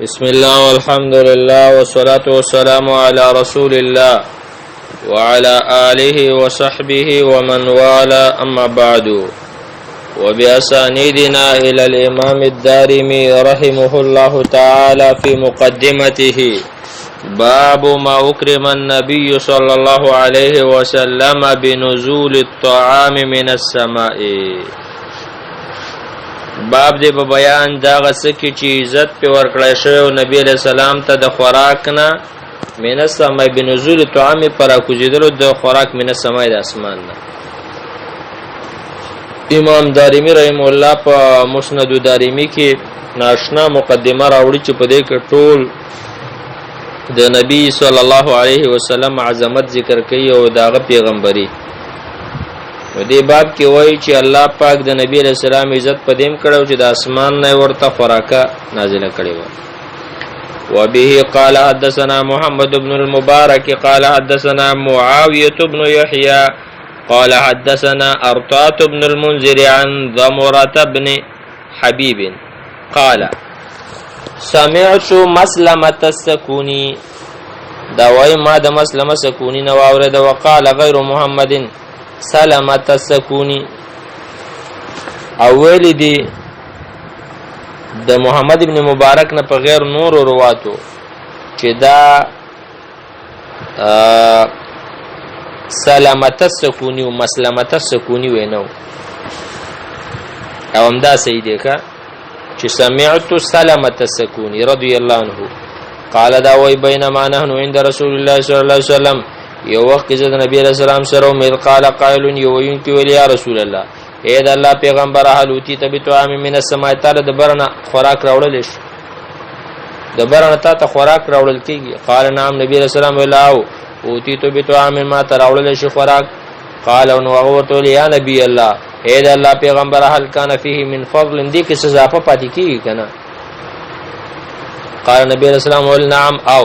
بسم الله والحمد لله والصلاة والسلام على رسول الله وعلى آله وصحبه ومن والاه أما بعد وبأسانيدنا إلى الإمام الدارمي رحمه الله تعالى في مقدمته باب ما أكرم النبي صلى الله عليه وسلم بنزول الطعام من السماء. باب دې په بیان دا غسکی چې عزت په ورکړی شوی نبی علیہ السلام ته د خوراک نه من السماء بنزول الطعام پر کوزیدلو د خوراک من السماء د اسمان نه. امام دارمی رحم الله په مسند دارمی کې ناشنا مقدمه راوړي چې په دې کې ټول د نبی صلی الله علیه وسلم عظمت ذکر کوي او داغه پیغمبري. و دې باب کې وایي چې الله پاک د نبی علیہ السلام عزت پدیم کړو چې د اسمان نه ورته خوراکه نازله کړي و. وبه قال حدثنا محمد بن المبارك قال حدثنا معاوية بن يحيى قال حدثنا أرطاة بن المنذر عن ضمرة بن حبيب قال سمعت مسلمة السكوني دا وای ما د مسلمه سکونی نو اورید وقال غیر محمد سلامت السکونی اول دی د محمد ابن مبارک نه په غیر نور رواتو چې دا سلامت السکونی او مسلمت السکونی وینو او همدا صحیح دی که چې سمعت سلامت السکونی رضی الله عنه قال دا وای بینما نحن عند رسول الله صلی الله علیه وسلم یو وخت کې د نبی علیہ السلام سره مې قال قائل یو وین کې ویل یا رسول الله اے د الله پیغمبر حلوتی تبتو عام من السماء تعالی د برنا خوراک راوړل شي د برنا ته خوراک راوړل کیږي. قال نعم نبی علیہ السلام ویلاو اوتی تبتو عام ما تراوړل شي خوراک. قال نو هغه یا نبی الله اے د الله پیغمبر هل کان فيه من فضل دې کې سزا په پاتې کیږي کنه. قال نبی علیہ السلام ول نعم او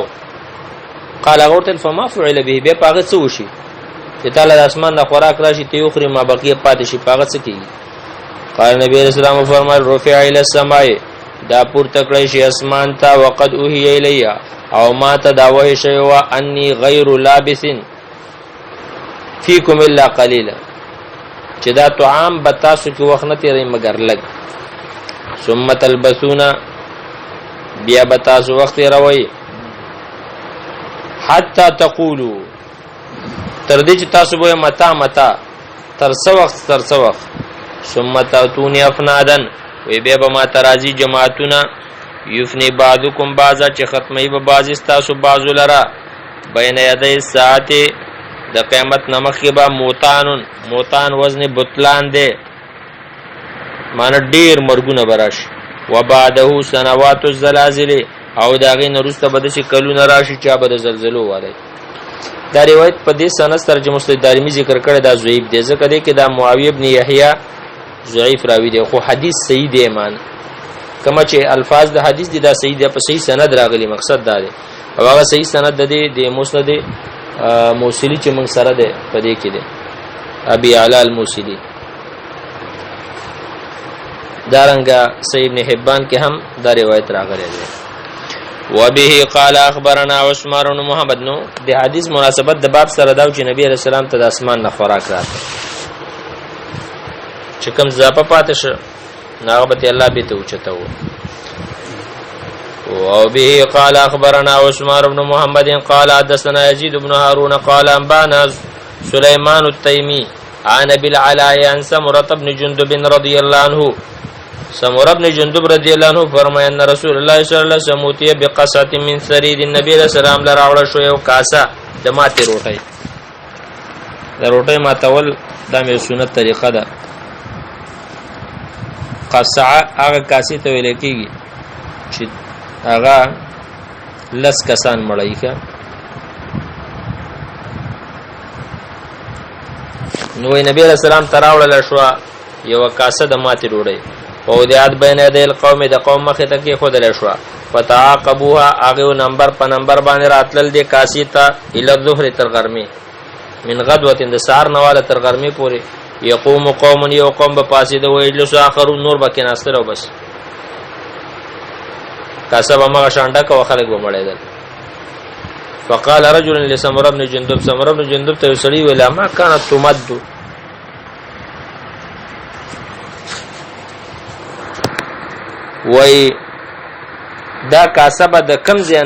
قال غورتل فما فعل به به پاغه څه وشي چې تعالی د اسمان نه خوراک راشي ته یو خري ما بقیه پاتې شي پاغه څه کیږي. قال نبی علیہ السلام فرمایل رفع الى السماء دا پورته کړی شي اسمان ته وقد اوهي الیا او ما ته دا وحی شوی وا انی غیر لابس فیکم الا قلیلا چې دا طعام بتاسو کې وخت نه تیری مگر لګ ثم تلبسون بیا بتاسو وخت روي حتی تقولو تر دې چې تاسو به متا متا تر څو وخت ثم تاتونی افنادن وی به ما ترازی جماعتنا یفنی بعضکم بعضا چې ختمي به بعض تاسو بعضو لرا بین یدی الساعت د قیامت نمخ کې با موتان وزن بطلان دے معنی ډیر مرګونه براش وبعده سنوات الزلازل او داغه نورسته بده شي کلونه راشي چا بده زلزلو والي. دا روایت په دې سند ترجمه مسند دارمی ذکر کړی دا ضعیف دی ځکه دی کې دا معاویه ابن یحیی ضعیف راوی دی خو حدیث صحیح دی مان کما چې الفاظ د حدیث دی دا صحیح دی په صحیح سند راغلی مقصد دا دی او هغه صحیح سند د مسند موصلی چې موږ سره دی په دې کې دی ابي اعلی الموصلی دارنګه صحیح ابن حبان کې هم دا روایت راغلی دی. وبه قال اخبرنا عثمان بن محمد نو د حدیث مناسبت د باب سره دا چې نبی رسول الله ته د اسمان نه خوراک راته چې کوم زاپه پاتې شو ناغبت الله به ته اوچته وو. وبه قال اخبرنا عثمان بن محمد قال حدثنا يزيد بن هارون قال انبانا سليمان التيمي عن ابي العلاء عن سمرة بن جندب رضي الله عنه سمرة بن جندب رضی الله عنه فرمایي ان رسول الله صلی الله علیه وسلم اوتي بقصه من ثريد النبي صلی الله علیه وسلم لراوړ شو یو کاسه د ماته روټي د روټي ماتول د مې سنت طریقه ده. قصعه هغه کاسې ته ویل کېږي چې هغه لس کسان مړی کا نو نبی رسول الله تراوړل شو یو کاسه د ماته روټي او دیات بین دل قوم د قوم مخه ته کې خود له شو فتعاقبوها اغه نمبر په نمبر باندې راتل دي کاسی ته ال الظهر تر غرمه من غدوه د سار نواله تر غرمه پورې یقوم قوم یو قوم په پاسې د ویل سو اخر نور بکې ناستره بس کاسه به مغه شانډه کو خلک به مړېدل. فقال رجل لسمره بن جندب، سمره بن جندب ته سړي ویل ما كانت تمد، وای دا کاسه به د کم ځای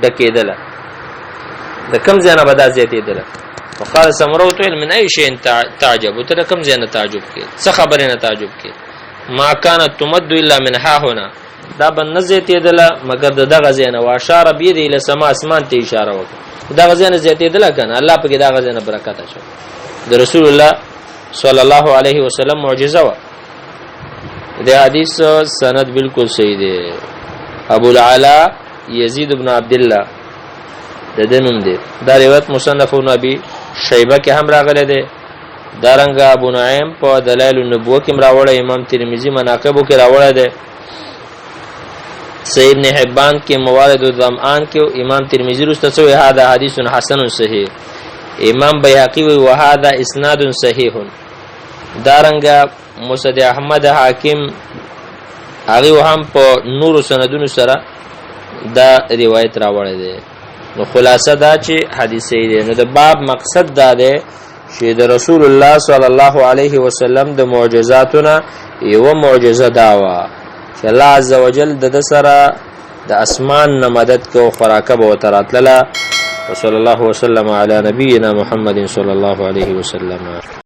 ډکېدله، د کم ځای نه به دا زیاتېدله. وقال سمره ته من اي شيء تعجب، ته کم ځای نه تعجب کې، څه خبرې نه تعجب کې. ما كانت تمد الا من ها هنا، دا به نه زیاتېدله مګر دغه ځای نه. واشاره بيد الى سما، اسمان ته اشاره وکړه، دغه ځای نه زیاتېدله کنه، الله پکې دغه ځای نه برکت اچو. د رسول الله صلی الله علیه وسلم معجزه و. د حدیث سند بالکل صحیح دی. ابو العلا یزید بن عبد الله د دنوم دی. دا روایت مصنف ابي شیبه کې هم راغلی دی. دارنګ ابو نعیم په دلائل النبوه کې راوړی، امام ترمذی مناقبو کې راوړی دی، صحیح ابن حبان کې موارد الظمآن کې امام ترمذی رسته وی هذا حدیث حسن صحیح، امام بیهقی وی وهذا اسناد صحیح. دارنګ مسند احمد حاکم هغه هم په نور سندونو سره دا روایت راوړی دی. نو خلاصه دا چې حدیث دی. نو د باب مقصد دا دی چې د رسول الله صلی الله علیه وسلم د معجزاتونه یو معجزه دا و چې الله عزوجل د سره د اسمان نه مدد کو خوراکه به وتراتله. وصلی الله وسلم علی نبینا محمد صلی الله علیه وسلم.